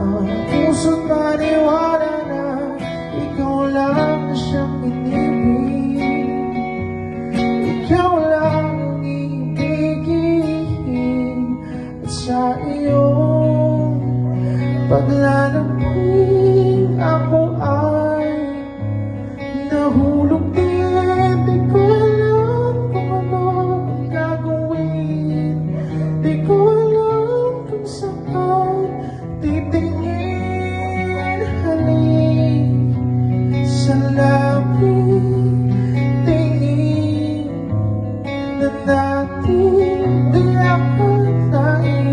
ang puso't maniwala na ikaw lang siyang inibig. Ikaw lang ang ibigin, at sa iyong paglalambing ako ay nahulog din. Di ko alam kung ano ang gagawin, di ko alam kung saan titingin. Halik sa lapit, tingin na natin di akalain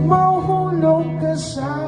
mahulog ka sa